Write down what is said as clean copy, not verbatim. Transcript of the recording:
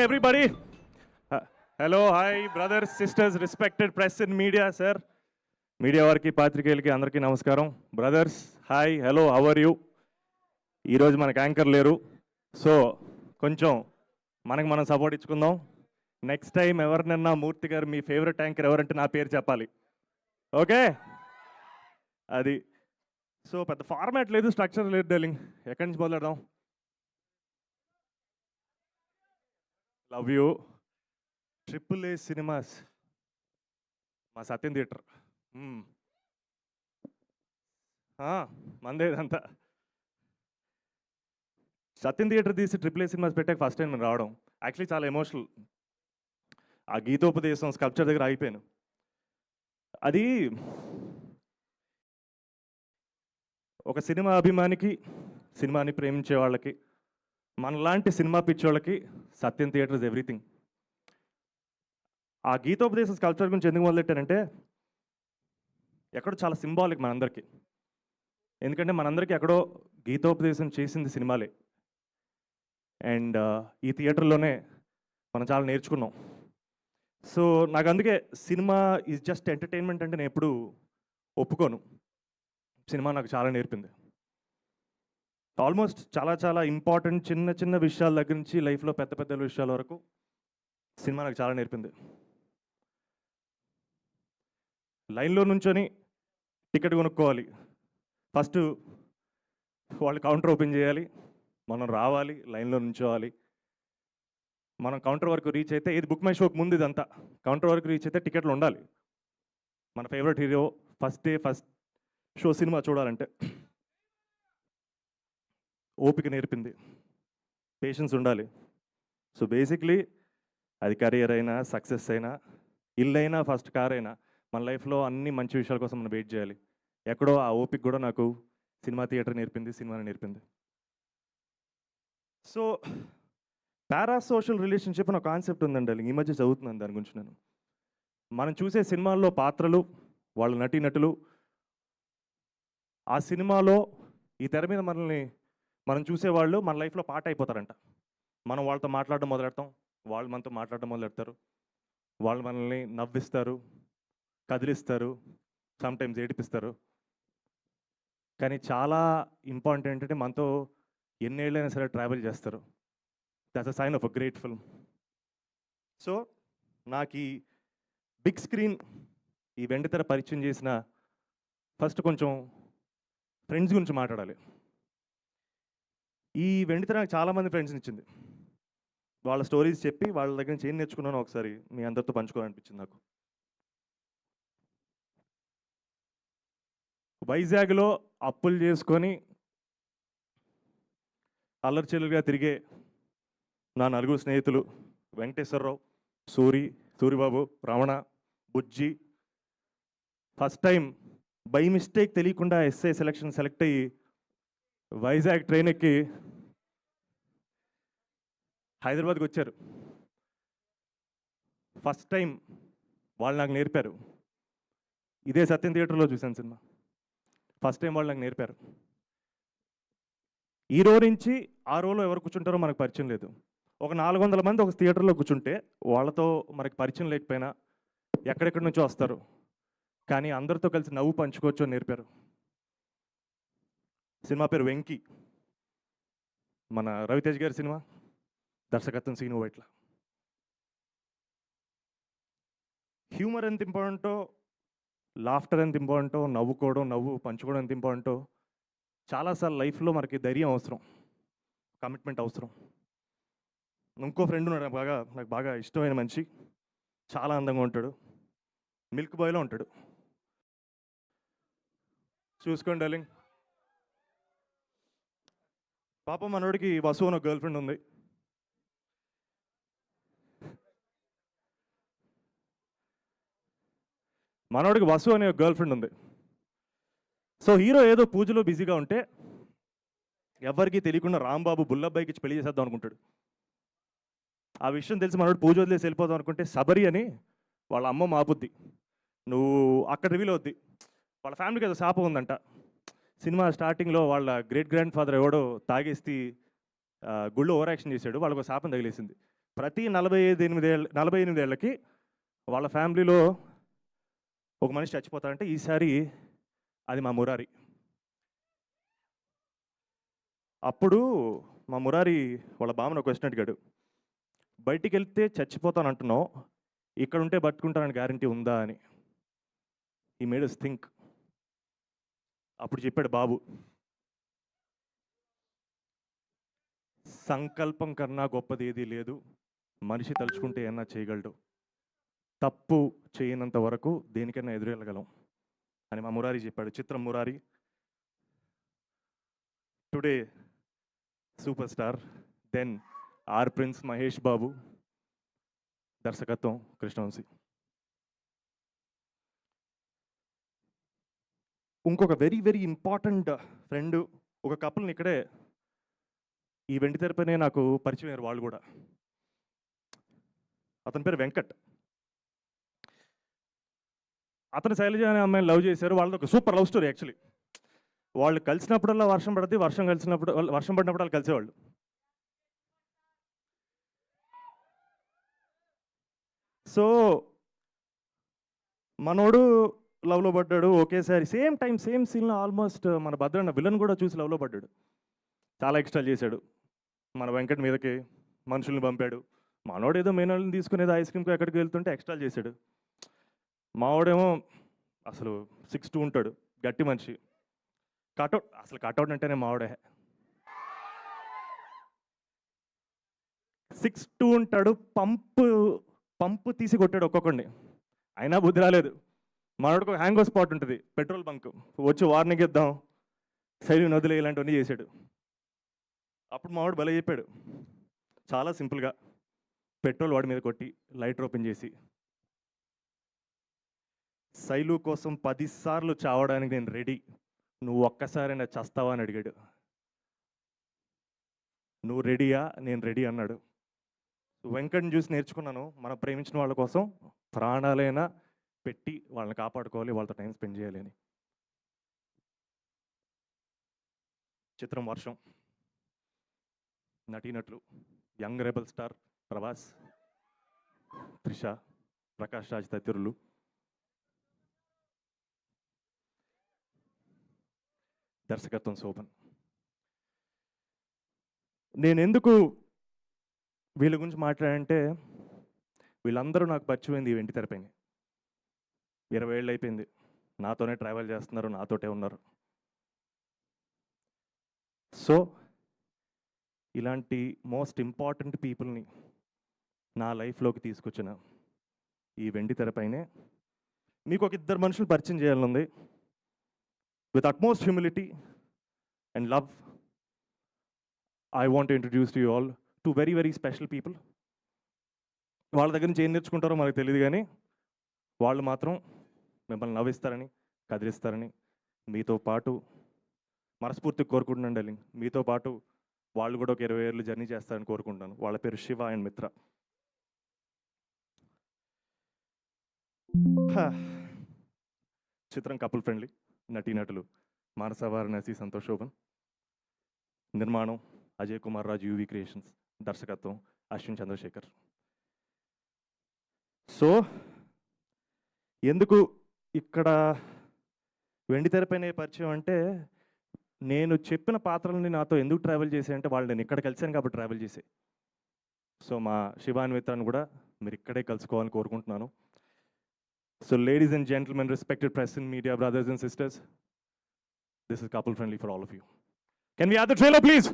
Everybody, hello, hi, brothers, sisters, respected press and media, sir. Media వారికి పాత్రికేయులకి అందరికీ నమస్కారం. Brothers, hi, hello, how are you? ఈరోజు మనకు యాంకర్ లేరు, సో కొంచెం మనం సపోర్ట్ ఇచ్చుకుందాం. నెక్స్ట్ టైం ఎవరినన్నా మూర్తి గారు మీ ఫేవరెట్ యాంకర్ ఎవరంటే నా పేరు చెప్పాలి, ఓకే? అది సో పెద్ద ఫార్మాట్ లేదు, స్ట్రక్చర్ లేదు డార్లింగ్. ఎక్కడి నుంచి మొదలెడదాం? Love you. AAA సినిమాస్, మా సత్యం థియేటర్ మందేదంతా. సత్యం థియేటర్ తీసి AAA సినిమాస్ పెట్టాక ఫస్ట్ టైం నేను రావడం యాక్చువల్లీ చాలా ఎమోషనల్. ఆ గీతోపదేశం స్కల్ప్చర్ దగ్గర అయిపోయాను. అది ఒక సినిమా అభిమానికి, సినిమాని ప్రేమించే వాళ్ళకి, మనలాంటి సినిమా పిచ్చోళ్ళకి సత్యం థియేటర్ ఇస్ ఎవ్రీథింగ్. ఆ గీతోపదేశం స్కల్ప్చర్ గురించి ఎందుకు మొదలెట్టానంటే ఎక్కడో చాలా సింబాలిక్ మనందరికీ. ఎందుకంటే మనందరికీ ఎక్కడో గీతోపదేశం చేసింది సినిమాలే. అండ్ ఈ థియేటర్లోనే మనం చాలా నేర్చుకున్నాం. సో నాకు అందుకే సినిమా ఈజ్ జస్ట్ ఎంటర్టైన్మెంట్ అంటే నేను ఎప్పుడు ఒప్పుకోను. సినిమా నాకు చాలా నేర్పింది. ఆల్మోస్ట్ చాలా చాలా ఇంపార్టెంట్ చిన్న చిన్న విషయాల దగ్గర నుంచి లైఫ్లో పెద్ద పెద్ద విషయాల వరకు సినిమా నాకు చాలా నేర్పింది. లైన్లో నుంచొని టికెట్ కొనుక్కోవాలి, ఫస్ట్ వాళ్ళు కౌంటర్ ఓపెన్ చేయాలి, మనం రావాలి, లైన్లో నుంచోవాలి. మనం కౌంటర్ వరకు రీచ్ అయితే, ఇది బుక్ మై షోకి ముందు ఇదంతా, కౌంటర్ వరకు రీచ్ అయితే టికెట్లు ఉండాలి. మన favourite hero first day first show cinema చూడాలంటే ఓపిక నేర్పింది, పేషెన్స్ ఉండాలి. సో బేసిక్లీ అది కెరియర్ అయినా, సక్సెస్ అయినా, ఇల్లు అయినా, ఫస్ట్ కార్ అయినా, మన లైఫ్లో అన్ని మంచి విషయాల కోసం మనం వెయిట్ చేయాలి. ఎక్కడో ఆ ఓపిక కూడా నాకు సినిమా థియేటర్ నేర్పింది, సినిమాని నేర్పింది. సో పారాసోషల్ రిలేషన్షిప్ అనే కాన్సెప్ట్ ఉందండి, ఈ మధ్య చదువుతున్నాను దాని గురించి. నేను మనం చూసే సినిమాల్లో పాత్రలు, వాళ్ళ నటీనటులు, ఆ సినిమాలో ఈ తెర మీద మనం చూసేవాళ్ళు మన లైఫ్లో పార్ట్ అయిపోతారంట. మనం వాళ్ళతో మాట్లాడడం మొదలెడతాం, వాళ్ళు మనతో మాట్లాడడం మొదలెడతారు. వాళ్ళు మనల్ని నవ్విస్తారు, కదిలిస్తారు, సమ్టైమ్స్ ఏడిపిస్తారు. కానీ చాలా ఇంపార్టెంట్ ఏంటంటే మనతో ఎన్నేళ్ళైనా సరే ట్రావెల్ చేస్తారు. That's a sign of a great film. So నాకు ఈ బిగ్ స్క్రీన్, ఈ వెండితెర పరిచయం చేసిన ఫస్ట్ కొంచెం ఫ్రెండ్స్ గురించి మాట్లాడాలి. ఈ వెండితెర నాకు చాలామంది ఫ్రెండ్స్ని ఇచ్చింది. వాళ్ళ స్టోరీస్ చెప్పి వాళ్ళ దగ్గర నుంచి ఏం నేర్చుకున్నానో ఒకసారి మీ అందరితో పంచుకోవాలనిపించింది నాకు. వైజాగ్లో అప్పులు చేసుకొని అల్లరిచెల్లుగా తిరిగే నా నలుగురు స్నేహితులు వెంకటేశ్వరరావు, సూరిబాబు, రమణ, బుజ్జి, ఫస్ట్ టైం బై మిస్టేక్ తెలియకుండా ఎస్ఐ సెలెక్ట్ అయ్యి వైజాగ్ ట్రైన్ ఎక్కి హైదరాబాద్కి వచ్చారు. ఫస్ట్ టైం వాళ్ళు నాకు నేర్పారు. ఇదే సత్యం థియేటర్లో చూశాను సినిమా. ఫస్ట్ టైం వాళ్ళు నాకు నేర్పారు. ఈ రో నుంచి ఆ రోలో ఎవరు కూర్చుంటారో మనకు పరిచయం లేదు. ఒక 400 మంది ఒక థియేటర్లో కూర్చుంటే వాళ్ళతో మనకి పరిచయం లేకపోయినా ఎక్కడెక్కడి నుంచో వస్తారు, కానీ అందరితో కలిసి నవ్వు పంచుకోవచ్చు అని నేర్పారు. సినిమా పేరు వెంకీ, మన రవితేజ్ గారి సినిమా, దర్శకత్వం సీను వైట్ల. హ్యూమర్ ఎంత ఇంపార్టెంటో, లాఫ్టర్ ఎంత ఇంపార్టెంటో, నవ్వు పంచుకోవడం ఎంత ఇంపార్టెంటో, చాలాసార్లు లైఫ్లో మనకి ధైర్యం అవసరం, కమిట్మెంట్ అవసరం. ఇంకో ఫ్రెండ్ ఉన్నాడు నాకు బాగా ఇష్టమైన మనిషి, చాలా అందంగా ఉంటాడు, మిల్క్ బాయ్లో ఉంటాడు. చూసుకోండి డార్లింగ్, పాపం మనోడికి వసు అని ఒక గర్ల్ ఫ్రెండ్ ఉంది. మనోడికి వసు అనే ఒక గర్ల్ ఫ్రెండ్ ఉంది. సో హీరో ఏదో పూజలో బిజీగా ఉంటే ఎవరికి తెలియకుండా రాంబాబు బుల్లబ్బాయికి ఇచ్చి పెళ్లి చేసేద్దాం అనుకుంటాడు. ఆ విషయం తెలిసి మనోడు పూజ వదిలేసి వెళ్ళిపోదాం అనుకుంటే సబరి అని వాళ్ళ అమ్మ మాపుద్ది, నువ్వు అక్కడ రివీల్ అవుద్ది. వాళ్ళ ఫ్యామిలీకి ఏదో శాపం ఉందంట. సినిమా స్టార్టింగ్లో వాళ్ళ గ్రేట్ గ్రాండ్ ఫాదర్ ఎవడో తాగేసి గుళ్ళు ఓవర్ యాక్షన్ చేశాడు, వాళ్ళకు శాపం తగిలేసింది. ప్రతి 48 ఏళ్ళకి వాళ్ళ ఫ్యామిలీలో ఒక మనిషి చచ్చిపోతారంటే ఈసారి అది మా మురారి. అప్పుడు మా మురారి వాళ్ళ బామ్మను ఒక క్వశ్చన్ అడిగాడు, బయటికి వెళ్తే చచ్చిపోతాను అంటున్నావు, ఇక్కడ ఉంటే బతుకుంటానని గ్యారంటీ ఉందా అని. ఈ మేడ్ us థింక్. అప్పుడు చెప్పాడు బాబు, సంకల్పం కన్నా గొప్పది ఏదీ లేదు, మనిషి తలుచుకుంటే ఏమన్నా చేయగలడు, తప్పు చేయనంత వరకు దేనికైనా ఎదురెళ్ళగలం అని మా మురారి చెప్పాడు. చిత్రం Murari. Today super star, then our prince Mahesh Babu, దర్శకత్వం కృష్ణవంశీ. ఇంకొక వెరీ వెరీ ఇంపార్టెంట్ ఫ్రెండ్, ఒక కపుల్ని ఇక్కడే ఈ వెండి తెరపైనే నాకు పరిచయం అయ్యారు వాళ్ళు కూడా. అతని పేరు వెంకట్. అతను శైలజ అనే అమ్మాయిని లవ్ చేశారు. వాళ్ళది ఒక సూపర్ లవ్ స్టోరీ యాక్చువల్లీ. వాళ్ళు కలిసినప్పుడల్లా వర్షం పడుతుంది, వర్షం పడినప్పుడు వాళ్ళు కలిసేవాళ్ళు. సో మనోడు లవ్లో పడ్డాడు ఒకేసారి, సేమ్ టైం సేమ్ సీన్లో ఆల్మోస్ట్ మన భద్రన్న విలన్ కూడా చూసి లవ్లో పడ్డాడు. చాలా ఎక్స్ట్రా చేశాడు. మన వెంకట్ మీదకి మనుషుల్ని పంపాడు. మనోడు ఏదో మేనోళ్ళని తీసుకునేది ఐస్ క్రీమ్కి ఎక్కడికి వెళ్తుంటే ఎక్స్ట్రా చేశాడు. మావాడేమో అసలు 6'2" ఉంటాడు, గట్టి మనిషి. కటౌట్, అసలు కటౌట్ అంటేనే మావాడే. 6'2" ఉంటాడు, పంపు తీసి కొట్టాడు ఒక్కొక్కడిని, అయినా బుద్ధి రాలేదు. మనోడికి ఒక హ్యాంగో స్పాట్ ఉంటుంది, పెట్రోల్ బంక్, వచ్చి వార్నింగ్ ఇద్దాం, సైడ్ నదులు ఇలాంటివన్నీ చేశాడు. అప్పుడు మావాడు భలే చెప్పాడు, చాలా సింపుల్గా పెట్రోల్ వాడి మీద కొట్టి లైటర్ ఓపెన్ చేసి, శైలు కోసం 10 సార్లు చావడానికి నేను రెడీ, నువ్వు ఒక్కసారైనా చస్తావా అని అడిగాడు. నువ్వు రెడీయా? నేను రెడీ అన్నాడు. వెంకట్ని చూసి నేర్చుకున్నాను, మనం ప్రేమించిన వాళ్ళ కోసం ప్రాణాలైనా పెట్టి వాళ్ళని కాపాడుకోవాలి, వాళ్ళతో టైం స్పెండ్ చేయాలి అని. చిత్రం వర్షం. నటీనటులు young rebel star Prabhas, Trisha, Prakash Raj తదితరులు. దర్శకత్వం శోభన్. నేను ఎందుకు వీళ్ళ గురించి మాట్లాడంటే, వీళ్ళందరూ నాకు పరిచయమైంది ఈ వెండి తెరపైన. 20 ఏళ్ళు అయిపోయింది, నాతోనే ట్రావెల్ చేస్తున్నారు, నాతోటే ఉన్నారు. సో ఇలాంటి మోస్ట్ ఇంపార్టెంట్ పీపుల్ని నా లైఫ్లోకి తీసుకొచ్చిన ఈ వెండి తెరపైనే మీకు ఒక 2 మనుషులు పరిచయం చేయాలనుంది. With utmost humility and love, I want to introduce to you all 2 very very special people. వాళ్ళ దగ్గర నుంచి ఏం నేర్చుకుంటారో మనకు తెలియదు, కానీ వాళ్ళు మాత్రం మిమ్మల్ని నవ్విస్తారని, కదిలిస్తారని మీతో పాటు మనస్ఫూర్తిగా కోరుకుంటున్నాను డార్లింగ్. మీతో పాటు వాళ్ళు కూడా ఒక 20 ఏళ్ళు జర్నీ చేస్తారని కోరుకుంటాను. వాళ్ళ పేరు శివ అండ్ మిత్ర. చిత్రం కపుల్ ఫ్రెండ్లీ. నటీనటులు మానస వారణాసి, సంతోష్ శోభన్. నిర్మాణం అజయ్ కుమార్ రాజు, యూవి క్రియేషన్స్. దర్శకత్వం అశ్విన్ చంద్రశేఖర్. సో ఎందుకు ఇక్కడ వెండి తెరపైన పరిచయం అంటే, నేను చెప్పిన పాత్రలని నాతో ఎందుకు ట్రావెల్ చేశాయంటే, వాళ్ళు నేను ఇక్కడ కలిశాను కాబట్టి ట్రావెల్ చేసే. సో మా శివాన్ మిత్రాన్ని కూడా మీరు ఇక్కడే కలుసుకోవాలని కోరుకుంటున్నాను. So ladies and gentlemen, respected press and media brothers and sisters, this is couple friendly for all of you. Can we have the trailer please?